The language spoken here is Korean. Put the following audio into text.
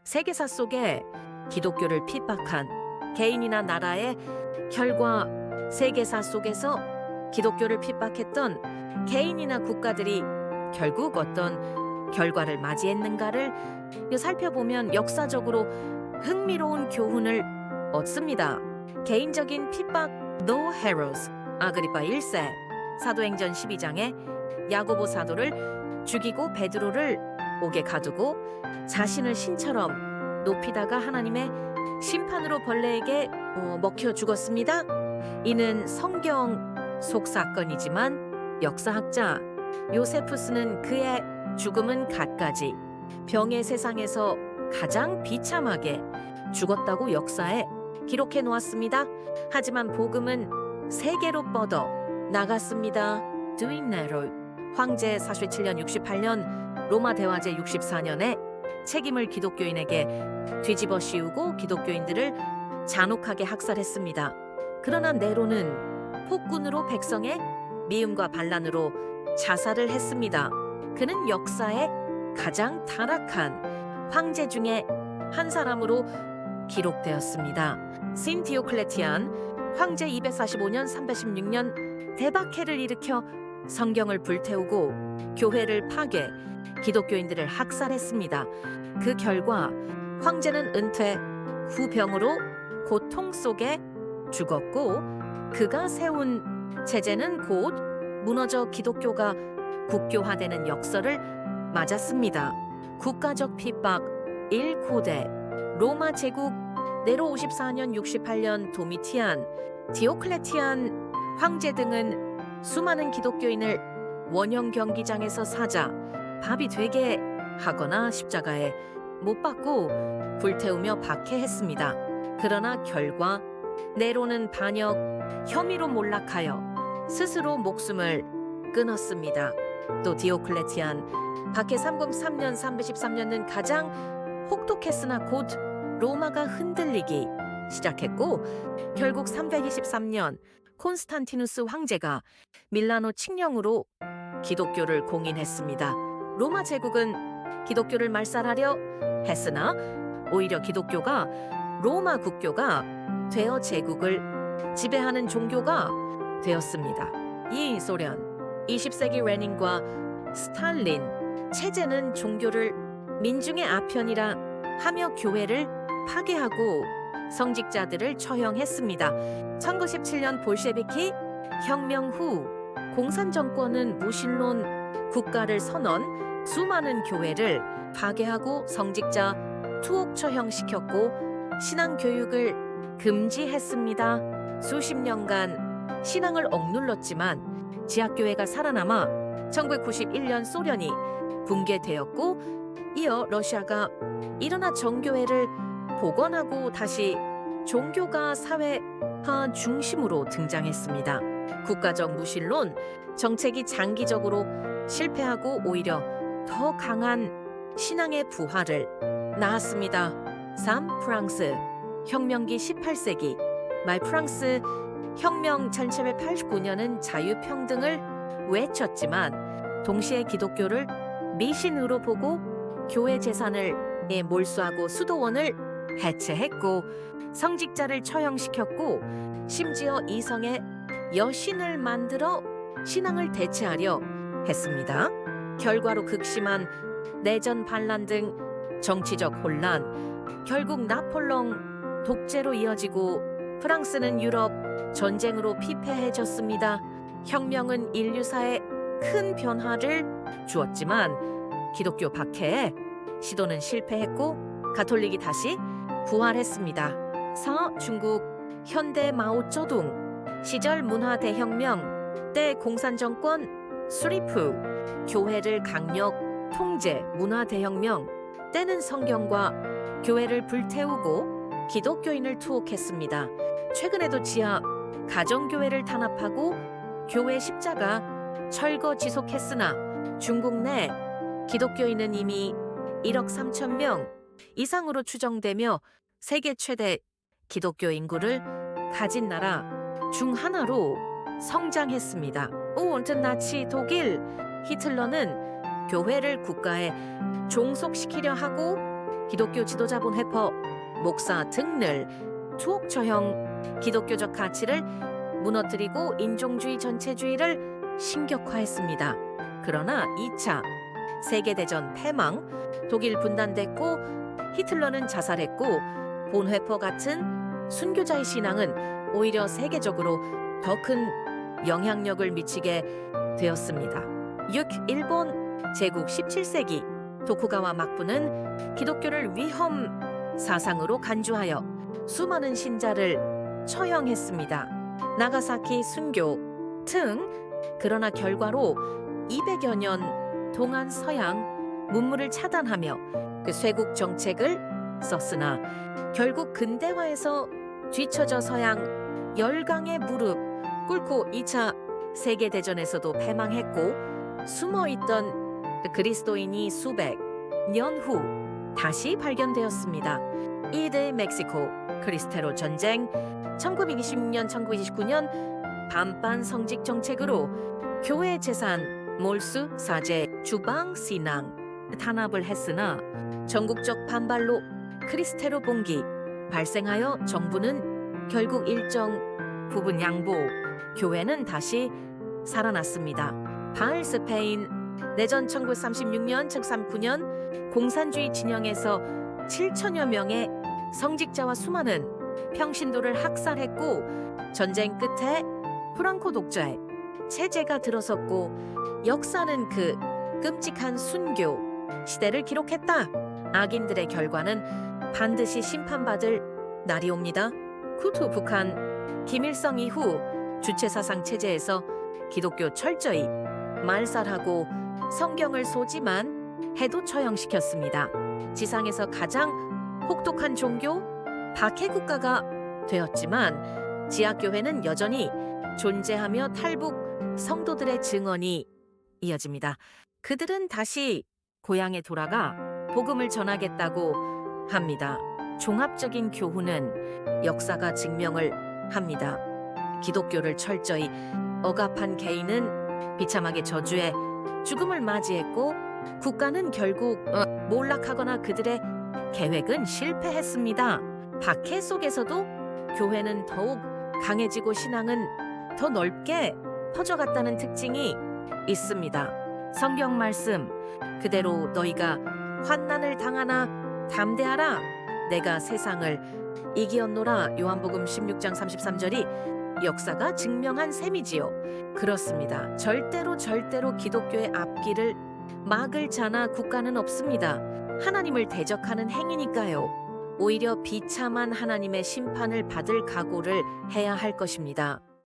세계사 속에 기독교를 핍박한 개인이나 나라의 결과, 세계사 속에서 기독교를 핍박했던 개인이나 국가들이 결국 어떤 결과를 맞이했는가를 살펴보면 역사적으로 흥미로운 교훈을 얻습니다. 개인적인 핍박 No Heroes. 아그리파 1세 사도행전 12장에 야고보 사도를 죽이고 베드로를 옥에 가두고 자신을 신처럼 높이다가 하나님의 심판으로 벌레에게 먹혀 죽었습니다. 이는 성경 속 사건이지만 역사학자 요세푸스는 그의 죽음은 갖가지 병의 세상에서 가장 비참하게 죽었다고 역사에 기록해 놓았습니다. 하지만 복음은 세계로 뻗어 나갔습니다. 두인네로 황제 47년 68년 로마 대화제 64년에 책임을 기독교인에게 뒤집어 씌우고 기독교인들을 잔혹하게 학살했습니다. 그러나 네로는 폭군으로 백성의 미움과 반란으로 자살을 했습니다. 그는 역사의 가장 타락한 황제 중에 한 사람으로 기록되었습니다. 신 디오클레티안 황제 245년 316년 대박해를 일으켜 성경을 불태우고 교회를 파괴, 기독교인들을 학살했습니다. 그 결과 황제는 은퇴 후 병으로 고통 속에 죽었고 그가 세운 체제는 곧 무너져 기독교가 국교화되는 역설을 맞았습니다. 국가적 핍박 1고대 로마 제국 네로 54년 68년 도미티안, 디오클레티안 황제 등은 수많은 기독교인을 원형 경기장에서 사자, 밥이 되게 하거나 십자가에 못 박고 불태우며 박해했습니다. 그러나 결과 네로는 반역 혐의로 몰락하여 스스로 목숨을 끊었습니다. 또 디오클레티안 박해 303년 313년은 가장 혹독했으나 곧 로마가 흔들리기 시작했고 결국 323년 콘스탄티누스 황제가 밀라노 칙령으로 기독교를 공인했습니다. 로마 제국은 기독교를 말살하려 했으나 오히려 기독교가 로마 국교가 되어 제국을 지배하는 종교가 되었습니다. 이 소련 20세기 레닌과 스탈린 체제는 종교를 민중의 아편이라 하며 교회를 파괴하고 성직자들을 처형했습니다. 1917년 볼셰비키 혁명 후 공산 정권은 무신론 국가를 선언, 수많은 교회를 파괴하고 성직자 투옥 처형시켰고 신앙 교육을 금지했습니다. 수십 년간 신앙을 억눌렀지만 지하교회가 살아남아 1991년 소련이 붕괴되었고 이어 러시아가 일어나 정교회를 복원하고 다시 종교가 사회화 중심으로 등장했습니다. 국가적 무신론 정책이 장기적으로 실패하고 오히려 더 강한 신앙의 부활을 낳았습니다. 3. 프랑스 혁명기 18세기 말 프랑스 혁명 1789년은 자유평등을 외쳤지만 동시에 기독교를 미신으로 보고 교회 재산을 몰수하고 수도원을 해체했고 성직자를 처형시켰고 심지어 이성의 여신을 만들어 신앙을 대체하려 했습니다. 결과로 극심한 내전 반란 등 정치적 혼란, 결국 나폴레옹 독재로 이어지고 프랑스는 유럽 전쟁으로 피폐해졌습니다. 혁명은 인류사에 큰 변화를 주었지만 기독교 박해에 시도는 실패했고 가톨릭이 다시 부활했습니다. 4. 중국 현대 마오쩌둥 시절 문화 대혁명 때 공산정권 수립 후 교회를 강력 통제 문화 대혁명 때는 성경과 교회를 불태우고 기독교인을 투옥했습니다. 최근에도 지하 가정교회를 탄압하고 교회 십자가 철거 지속했으나 중국 내 기독교인은 이미 1억 3천 명 이상으로 추정되며 세계 최대 기독교 인구를 가진 나라 중 하나로 성장했습니다. 온튼 나치 독일 히틀러는 교회를 국가에 종속시키려 하고 기독교 지도자본 회퍼, 목사 등을 투옥 처형, 기독교적 가치를 무너뜨리고 인종주의 전체주의를 신격화했습니다. 그러나 2차 세계대전 패망, 독일 분단됐고 히틀러는 자살했고 본 회퍼 같은 순교자의 신앙은 오히려 세계적으로 더 큰 영향력을 미치게 되었습니다. 6. 일본 제국 17세기 도쿠가와 막부는 기독교를 위험 사상으로 간주하여 수많은 신자를 처형했습니다. 나가사키 순교 등. 그러나 결과로 200여 년 동안 서양 문물을 차단하며 그 쇄국 정책을 썼으나 결국 근대화에서 뒤처져 서양 열강의 무릎 꿇고 2차 세계대전에서도 패망했고 숨어있던 그리스도인이 수백 년 후 다시 발견되었습니다. 2대 멕시코 크리스테로 전쟁, 1926년 1929년 반반 성직 정책으로 교회 재산 몰수 사제 주방 신앙 탄압을 했으나 전국적 반발로 크리스테로 봉기 발생하여 정부는 결국 일정 부분 양보, 교회는 다시 살아났습니다. 바알 스페인 내전 1936년 1939년 공산주의 진영에서 7천여 명의 성직자와 수많은 평신도를 학살했고 전쟁 끝에 프랑코 독재 체제가 들어섰고 역사는 그 끔찍한 순교 시대를 기록했다. 악인들의 결과는 반드시 심판받을 날이 옵니다. 후투 북한 김일성 이후 주체사상 체제에서 기독교 철저히 말살하고 성경을 소지만 해도 처형시켰습니다. 지상에서 가장 혹독한 종교 박해국가가 되었지만 지하교회는 여전히 존재하며 탈북 성도들의 증언이 이어집니다. 그들은 다시 고향에 돌아가 복음을 전하겠다고 합니다. 종합적인 교훈은 역사가 증명을 합니다. 기독교를 철저히 억압한 개인은 비참하게 저주해 죽음을 맞이했고 국가는 결국 몰락하거나 그들의 계획은 실패했습니다. 박해 속에서도 교회는 더욱 강해지고 신앙은 더 넓게 퍼져갔다는 특징이 있습니다. 성경 말씀 그대로 너희가 환난을 당하나 담대하라 내가 세상을 이기었노라 요한복음 16장 33절이 역사가 증명한 셈이지요. 그렇습니다. 절대로 기독교의 앞길을 막을 자나 국가는 없습니다. 하나님을 대적하는 행위니까요. 오히려 비참한 하나님의 심판을 받을 각오를 해야 할 것입니다.